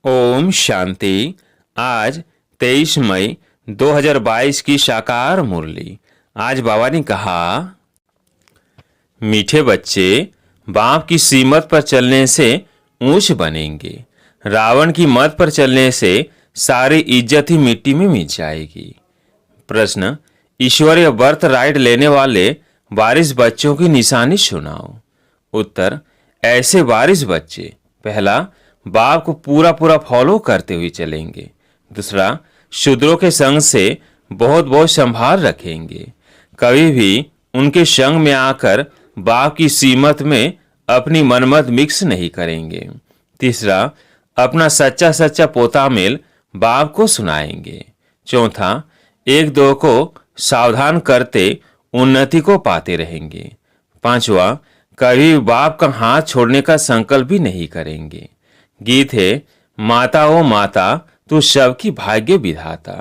ओम शांति। आज 23 मई 2022 की साकार मुरली। आज बाबा ने कहा, मीठे बच्चे बाप की सीमत पर चलने से ऊंच बनेंगे। रावण की मत पर चलने से सारी इज्जत ही मिट्टी में मिल जाएगी। प्रश्न, ईश्वरीय बर्थ राइट लेने वाले वारिस बच्चों की निशानी सुनाओ। उत्तर, ऐसे वारिस बच्चे पहला, बाप को पूरा फॉलो करते हुए चलेंगे। दूसरा, शूद्रों के संग से बहुत बहुत संभाल रखेंगे। कभी भी उनके संग में आकर बाप की सीमत में अपनी मनमत मिक्स नहीं करेंगे। तीसरा, अपना सच्चा सच्चा पोता मेल बाप को सुनाएंगे। चौथा, एक दो को सावधान करते उन्नति को पाते रहेंगे। पांचवा, कभी बाप का हाथ छोड़ने का संकल्प भी नहीं करेंगे। गीत है, माता ओ माता तू सबकी भाग्य विधाता।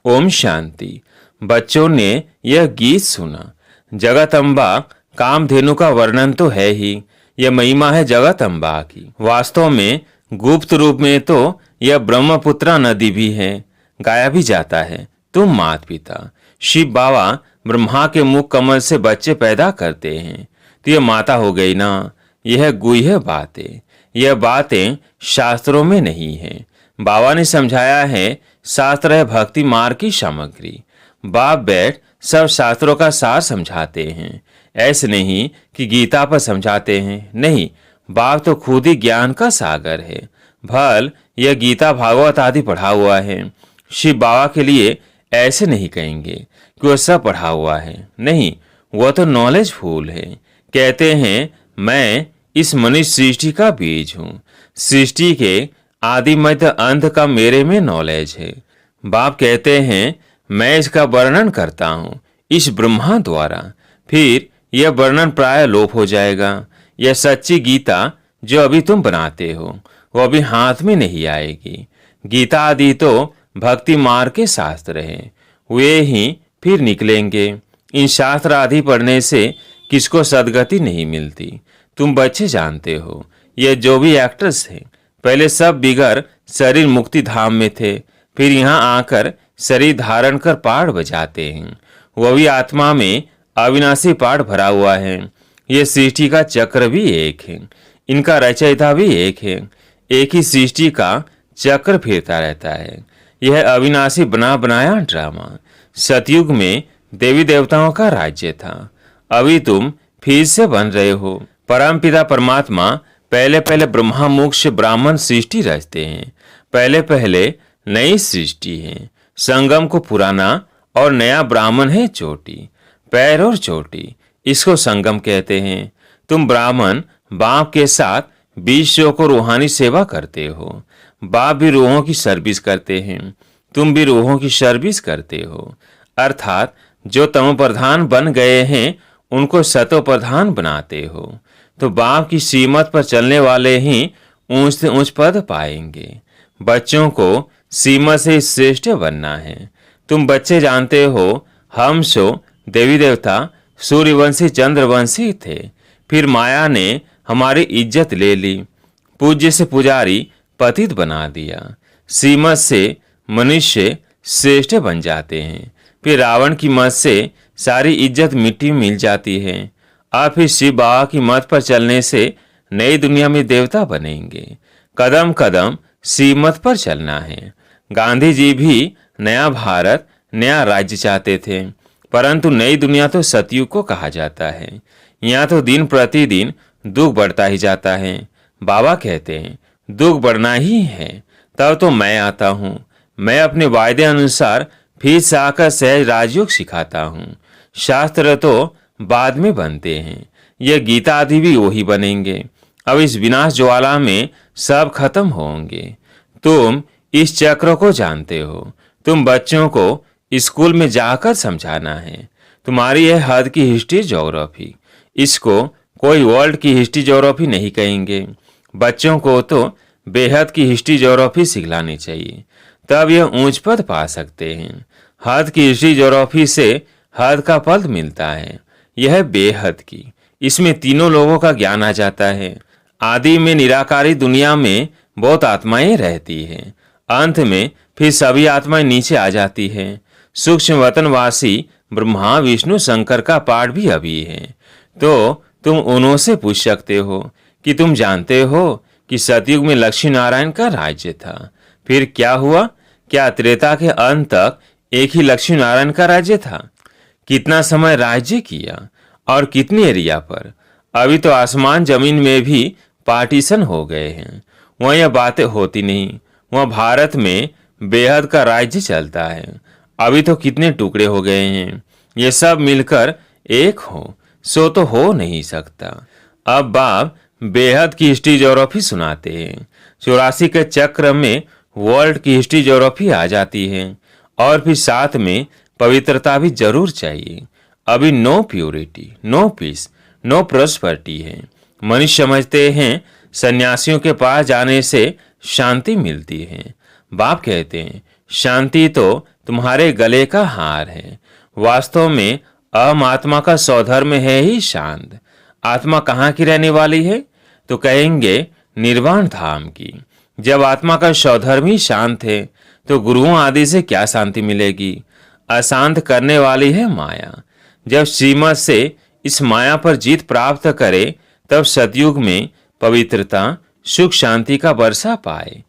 ओम शांति। बच्चों ने यह गीत सुना। जगत अम्बा कामधेनु का वर्णन तो है ही, यह महिमा है जगत अम्बा की। वास्तव में गुप्त रूप में तो यह ब्रह्मपुत्रा नदी भी है, गाया भी जाता है। तुम मात पिता शिव बाबा ब्रह्मा के मुख कमल से बच्चे पैदा करते हैं, तो यह माता हो गई ना। यह गुह्य बातें, यह बातें शास्त्रों में नहीं है। बाबा ने समझाया है, शास्त्र है भक्ति मार्ग की सामग्री। बाप बैठ सब शास्त्रों का सार समझाते हैं। ऐसे नहीं कि गीता पर समझाते हैं, नहीं, बाप तो खुद ही ज्ञान का सागर है। भल यह गीता भागवत आदि पढ़ा हुआ है। शिव बाबा के लिए ऐसे नहीं कहेंगे कि वह सब पढ़ा हुआ है, नहीं, वह तो नॉलेज फुल है। कहते हैं, मैं इस मनुष्य सृष्टि का बीज हूं। सृष्टि के आदि मध्य अंत का मेरे में नॉलेज है। बाप कहते हैं, मैं इसका वर्णन करता हूं इस ब्रह्मा द्वारा, फिर यह वर्णन प्राय लोप हो जाएगा। यह सच्ची गीता जो अभी तुम बनाते हो वह अभी हाथ में नहीं आएगी। गीता आदि तो भक्ति मार्ग के शास्त्र हैं, वे ही फिर निकलेंगे। इन शास्त्र आदि पढ़ने से किसको सदगति नहीं मिलती। तुम बच्चे जानते हो, ये जो भी एक्टर्स हैं पहले सब बिगड़ शरीर मुक्ति धाम में थे, फिर यहाँ आकर शरीर धारण कर पाठ बजाते हैं। वह भी आत्मा में अविनाशी पाठ भरा हुआ है। ये सृष्टि का चक्र भी एक है, इनका रचयिता भी एक है। एक ही सृष्टि का चक्र फिरता रहता है। यह अविनाशी बना बनाया ड्रामा। सतयुग में देवी देवताओं का राज्य था, अभी तुम फिर से बन रहे हो। परमपिता परमात्मा पहले पहले ब्रह्मा मोक्ष ब्राह्मण सृष्टि रचते हैं। पहले पहले नई सृष्टि है। संगम को पुराना और नया ब्राह्मण है चोटी, पैर और चोटी, इसको संगम कहते हैं। तुम ब्राह्मण बाप के साथ 20 को रूहानी सेवा करते हो। बाप भी रूहों की सर्विस करते हैं, तुम भी रूहों की सर्विस करते हो। अर्थात जो तमो प्रधान बन गए हैं उनको सतो प्रधान बनाते हो। तो बाप की सीमत पर चलने वाले ही ऊंच से ऊंच पद पाएंगे। बच्चों को सीमत से श्रेष्ठ बनना है। तुम बच्चे जानते हो, हम सो देवी देवता सूर्यवंशी चंद्रवंशी थे, फिर माया ने हमारी इज्जत ले ली, पूज्य से पुजारी पतित बना दिया। सीमत से मनुष्य श्रेष्ठ बन जाते हैं, फिर रावण की मत से सारी इज्जत मिट्टी में मिल जाती है। अब फिर शिव बाबा की मत पर चलने से नई दुनिया में देवता बनेंगे। कदम कदम सीमत पर चलना है। गांधी जी भी नया भारत नया राज्य चाहते थे, परंतु नई दुनिया तो सतयुग को कहा जाता है। यहाँ तो दिन प्रतिदिन दुख बढ़ता ही जाता है। बाबा कहते हैं, दुख बढ़ना ही है, तब तो मैं आता हूँ। मैं अपने वायदे अनुसार फिर से आकर सहज राजयोग सिखाता हूँ। शास्त्र तो बाद में बनते हैं, यह गीता आदि भी वही बनेंगे। अब इस विनाश ज्वाला में सब खत्म होंगे। तुम इस चक्र को जानते हो। तुम बच्चों को स्कूल में जाकर समझाना है। तुम्हारी यह हद की हिस्ट्री ज्योग्राफी, इसको कोई वर्ल्ड की हिस्ट्री ज्योग्राफी नहीं कहेंगे। बच्चों को तो बेहद की हिस्ट्री ज्योग्राफी सिखलानी चाहिए, तब यह ऊंच पद पा सकते हैं। हद की हिस्ट्री ज्योग्राफी से हद का पद मिलता है, यह बेहद की, इसमें तीनों लोगों का ज्ञान आ जाता है। आदि में निराकारी दुनिया में बहुत आत्माएं रहती हैं। अंत में फिर सभी आत्माएं नीचे आ जाती हैं। सूक्ष्म वतनवासी ब्रह्मा विष्णु शंकर का पाठ भी अभी है। तो तुम उन्हों से पूछ सकते हो कि तुम जानते हो कि सतयुग में लक्ष्मी नारायण का राज्य था, फिर क्या हुआ? क्या त्रेता के अंत तक एक ही लक्ष्मी नारायण का राज्य था? कितना समय राज्य किया और कितनी एरिया पर? अभी तो आसमान जमीन में भी पार्टीशन हो गए हैं। वहाँ यह बातें होती नहीं। वहाँ भारत में बेहद का राज्य चलता है। अभी तो कितने टुकड़े हो गए हैं। ये सब मिलकर एक हो सो तो हो नहीं सकता। अब बाप बेहद की हिस्ट्री ज्योग्राफी सुनाते हैं। 84 के चक्र में वर्ल्ड की हिस्ट्री ज्योग्राफी आ जाती है। और फिर साथ में पवित्रता भी जरूर चाहिए। अभी no purity, no peace, no prosperity है। मनुष्य समझते हैं सन्यासियों के पास जाने से शांति मिलती है। बाप कहते हैं शांति तो तुम्हारे गले का हार है। वास्तव में अहम आत्मा का स्वधर्म है ही शांत। आत्मा कहाँ की रहने वाली है? तो कहेंगे निर्वाण धाम की। जब आत्मा का स्वधर्म ही शांत है तो गुरुओं आदि से क्या शांति मिलेगी? अशांत करने वाली है माया। जब श्रीमत से इस माया पर जीत प्राप्त करे तब सतयुग में पवित्रता सुख शांति का वर्षा पाए।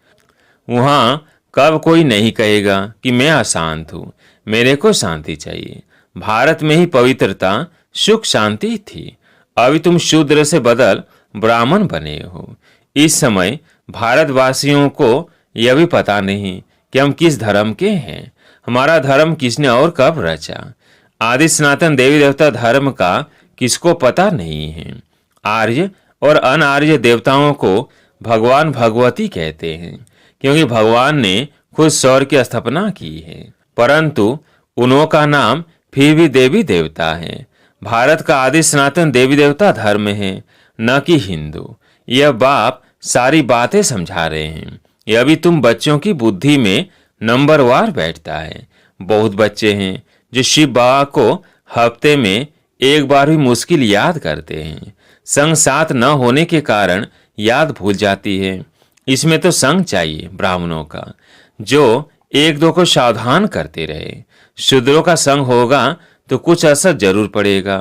वहां कब कोई नहीं कहेगा कि मैं अशांत हूं, मेरे को शांति चाहिए। भारत में ही पवित्रता सुख शांति थी। अभी तुम शूद्र से बदल ब्राह्मण बने हो। इस समय भारतवासियों को यह भी पता नहीं कि हम किस धर्म के हैं। हमारा धर्म किसने और कब रचा? आदि सनातन देवी देवता धर्म का किसको पता नहीं है। आर्य और अनार्य देवताओं को भगवान भगवती कहते हैं क्योंकि भगवान ने खुद सौर की स्थापना की है, परंतु उन्हों का नाम फिर भी देवी देवता है। भारत का आदि सनातन देवी देवता धर्म है, न कि हिंदू। यह बाप सारी बातें समझा रहे हैं। यह भी तुम बच्चों की बुद्धि में नंबरवार बैठता है। बहुत बच्चे हैं जो शिव बाबा को हफ्ते में एक बार भी मुश्किल याद करते हैं। संग साथ न होने के कारण याद भूल जाती है। इसमें तो संग चाहिए ब्राह्मणों का, जो एक दो को सावधान करते रहे। शूद्रों का संग होगा तो कुछ असर जरूर पड़ेगा।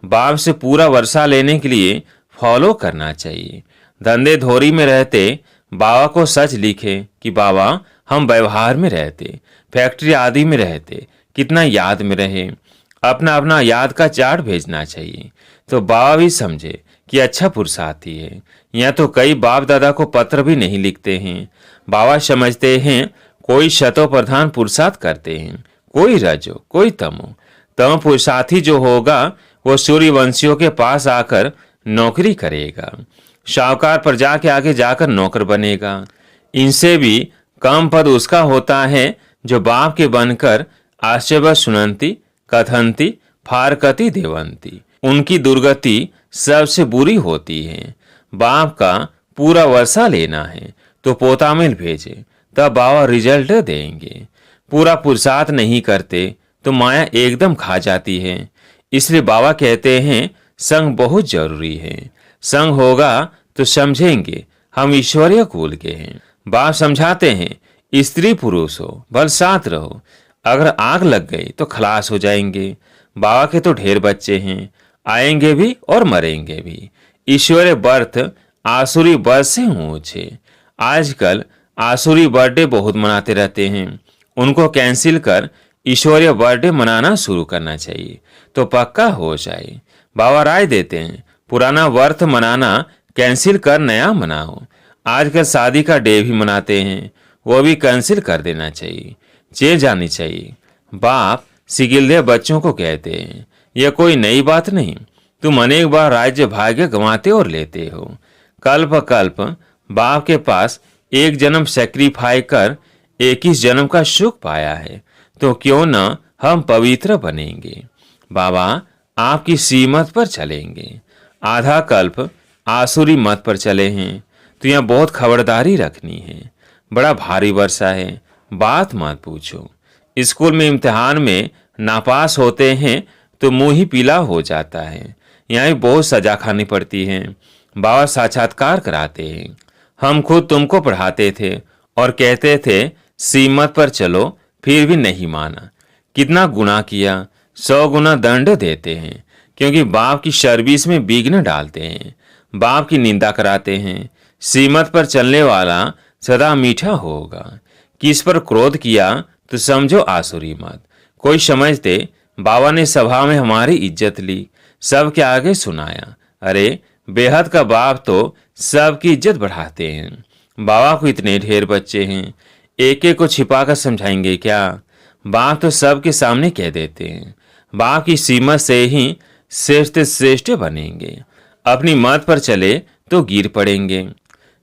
बाप से पूरा वर्षा लेने के लिए फॉलो करना चाहिए। धंधे धोरी में रहते बाबा को सच लिखे कि बाबा हम व्यवहार में रहते, फैक्ट्री आदि में रहते, कितना याद में रहे। अपना अपना याद का चार्ट भेजना चाहिए तो बाबा भी समझे कि अच्छा पुरुषार्थी है। यहाँ तो कई बाप दादा को पत्र भी नहीं लिखते हैं। बाबा समझते हैं कोई शतो प्रधान पुरुषार्थ करते हैं, कोई रजो कोई तमो। तम पुरुषार्थी जो होगा वो सूर्यवंशियों के पास आकर नौकरी करेगा, शाहूकार प्रजा के आगे जाकर नौकर बनेगा। इनसे भी कम पद उसका होता है जो बाप के बनकर आश्चर्य सुनंती कथंती फारकती देवंती। उनकी दुर्गति सबसे बुरी होती है। बाप का पूरा वर्षा लेना है तो पोता मिल भेजे, तब बाबा रिजल्ट देंगे। पूरा पुरुषार्थ नहीं करते तो माया एकदम खा जाती है। इसलिए बाबा कहते हैं संग बहुत जरूरी है। संग होगा तो समझेंगे हम ईश्वरीय कुल के हैं। बाप समझाते हैं स्त्री पुरुष हो भल साथ रहो, अगर आग लग गई तो खलास हो जाएंगे। बाबा के तो ढेर बच्चे हैं, आएंगे भी और मरेंगे भी। ईश्वरीय बर्थ आसुरी बर्थ से ऊंचे। आजकल आसुरी बर्थडे बहुत मनाते रहते हैं। उनको कैंसिल कर ईश्वरीय बर्थडे मनाना शुरू करना चाहिए तो पक्का हो जाए। बाबा राय देते हैं पुराना वर्थ मनाना कैंसिल कर नया मनाओ। आजकल शादी का डे भी मनाते हैं, वो भी कैंसिल कर देना चाहिए, जेल जानी चाहिए। बाप सिगिलदे बच्चों को कहते हैं यह कोई नई बात नहीं। तुम अनेक बार राज्य भाग्य गंवाते और लेते हो। कल्प कल्प बाप के पास एक जन्म सेक्रीफाई कर 21 जन्म का सुख पाया है, तो क्यों न हम पवित्र बनेंगे। बाबा आपकी सीमत पर चलेंगे। आधा कल्प आसुरी मत पर चले हैं तो यहाँ बहुत खबरदारी रखनी है। बड़ा भारी वर्षा है, बात मत पूछो। स्कूल में इम्तिहान में नापास होते हैं तो मुंह ही पीला हो जाता है। यहाँ भी बहुत सजा खानी पड़ती है। बाबा साक्षात्कार कराते हैं। हम खुद तुमको पढ़ाते थे और कहते थे सीमत पर चलो, फिर भी नहीं माना। कितना गुनाह किया, 100 गुना दंड देते हैं, क्योंकि बाप की सर्विस में विघ्न डालते हैं, बाप की निंदा कराते हैं। सीमत पर चलने वाला सदा मीठा होगा। किस पर क्रोध किया तो समझो आसुरी मत। कोई समझते बाबा ने सभा में हमारी इज्जत ली, सबके आगे सुनाया। अरे बेहद का बाप तो सबकी इज्जत बढ़ाते हैं। बाबा को इतने ढेर बच्चे हैं, एक एक को छिपा कर समझाएंगे क्या? बाप तो सबके सामने कह देते हैं। बाप की सीमत से ही श्रेष्ठ श्रेष्ठ बनेंगे। अपनी मत पर चले तो गिर पड़ेंगे,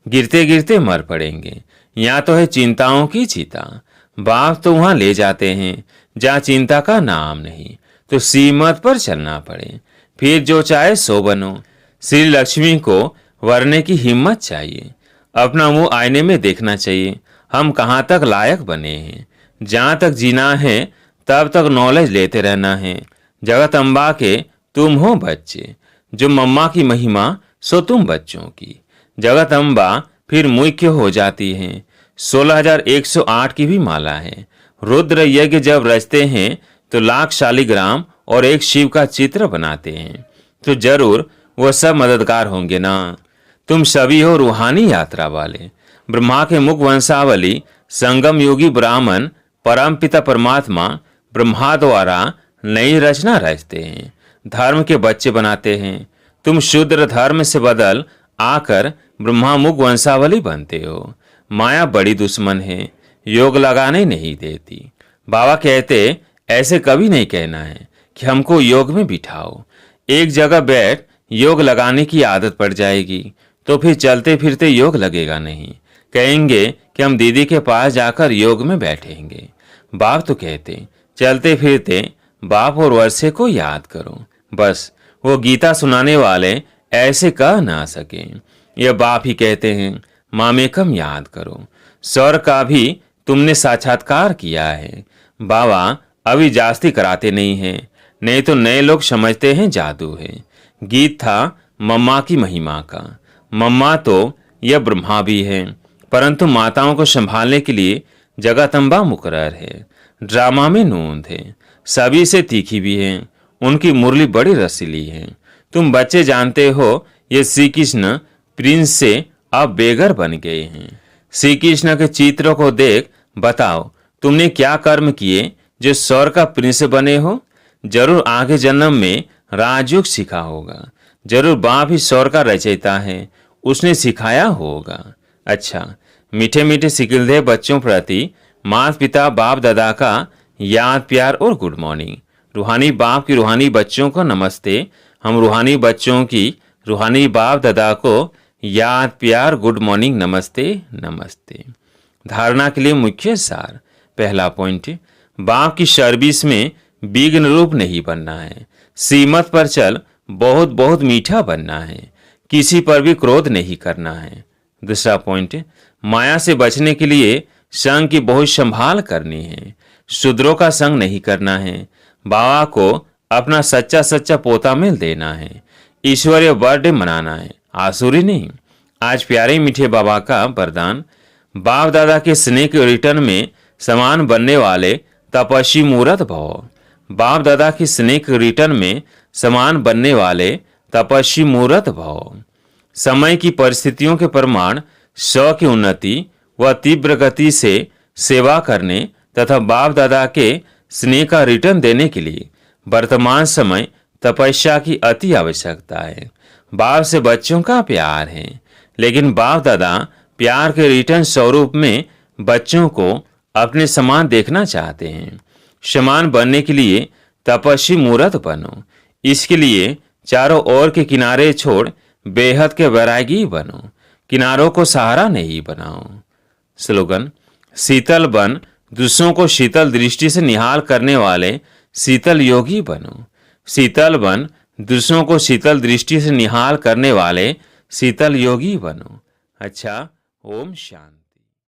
गिरते गिरते मर पड़ेंगे। यहाँ तो है चिंताओं की चिता। बाप तो वहां ले जाते हैं जहाँ चिंता का नाम नहीं, तो सीमत पर चलना पड़े, फिर जो चाहे सो बनो। श्री लक्ष्मी को वरने की हिम्मत चाहिए। अपना मुंह आईने में देखना चाहिए, हम कहाँ तक लायक बने हैं। जहाँ तक जीना है तब तक नॉलेज लेते रहना है। जगत अम्बा के तुम हो बच्चे, जो मम्मा की महिमा सो तुम बच्चों की। जगत अम्बा फिर मुख्य हो जाती हैं। 16,108 की भी माला है। रुद्र यज्ञ जब रचते हैं तो लाख शालिग्राम और एक शिव का चित्र बनाते हैं, तो जरूर वो सब मददगार होंगे ना। तुम सभी हो रूहानी यात्रा वाले। ब्रह्मा के मुख वंशावली संगम योगी ब्राह्मण परम पिता परमात्मा ब्रह्मा द्वारा नई रचना रचते हैं, धर्म के बच्चे बनाते हैं। तुम शूद्र धर्म से बदल आकर ब्रह्मा मुख वंशावली बनते हो। माया बड़ी दुश्मन है, योग लगाने नहीं देती। बाबा कहते ऐसे कभी नहीं कहना है कि हमको योग में बिठाओ। एक जगह बैठ योग लगाने की आदत पड़ जाएगी तो फिर चलते फिरते योग लगेगा नहीं। कहेंगे कि हम दीदी के पास जाकर योग में बैठेंगे। बाप तो कहते चलते फिरते बाप और वर्षे को याद करो। बस वो गीता सुनाने वाले ऐसे कह ना सके। ये बाप ही कहते हैं मामेकम याद करो। स्वर का भी तुमने साक्षात्कार किया है। बाबा अभी जास्ती कराते नहीं हैं, नहीं तो नए लोग समझते हैं जादू है। गीत था मम्मा की महिमा का। मम्मा तो यह ब्रह्मा भी है, परंतु माताओं को संभालने के लिए जगदम्बा मुकर्रर है। ड्रामा में नूंद है, सभी से तीखी भी है। उनकी मुरली बड़ी रसीली है। तुम बच्चे जानते हो ये श्री कृष्ण प्रिंस से अब बेघर बन गए हैं। श्री कृष्ण के चित्रों को देख बताओ तुमने क्या कर्म किए जो स्वर्ग का प्रिंस बने हो। जरूर आगे जन्म में राजयोग सीखा होगा। जरूर बाप ही स्वर्ग का रचयिता है, उसने सिखाया होगा। अच्छा, मीठे मीठे सिकिलदे बच्चों प्रति माता पिता बाप दादा का याद प्यार और गुड मॉर्निंग। रूहानी बाप की रूहानी बच्चों को नमस्ते। हम रूहानी बच्चों की रूहानी बाप दादा को याद प्यार गुड मॉर्निंग नमस्ते नमस्ते। धारणा के लिए मुख्य सार। पहला पॉइंट, बाप की सर्विस में विघ्न रूप नहीं बनना है। सीमत पर चल बहुत बहुत मीठा बनना है। किसी पर भी क्रोध नहीं करना है। दूसरा पॉइंट, माया से बचने के लिए संग की बहुत संभाल करनी है। शूद्रों का संग नहीं करना है। बाबा को अपना सच्चा सच्चा पोता मिल देना है। ईश्वरीय बर्थडे मनाना है, आसुरी नहीं। आज प्यारे मीठे बाबा का वरदान, बाप दादा के स्नेह के रिटर्न में समान बनने वाले तपस्वी मूर्त भव। बाप दादा की स्नेह के रिटर्न में समान बनने वाले तपस्वी मूर्त भव। समय की परिस्थितियों के प्रमाण स्व की उन्नति व तीव्र गति से सेवा करने तथा बाप दादा के स्नेह का रिटर्न देने के लिए वर्तमान समय तपस्या की अति आवश्यकता है। बाप से बच्चों का प्यार है, लेकिन बाप दादा प्यार के रिटर्न स्वरूप में बच्चों को अपने समान देखना चाहते हैं। समान बनने के लिए तपस्वी मूर्त बनो। इसके लिए चारों ओर के किनारे छोड़ बेहद के वैरागी बनो। किनारों को सहारा नहीं बनाओ। स्लोगन, शीतल बन, दूसरों को शीतल दृष्टि से निहाल करने वाले शीतल योगी बनो। शीतल बन, दूसरों को शीतल दृष्टि से निहाल करने वाले शीतल योगी बनो। अच्छा, ओम शांति।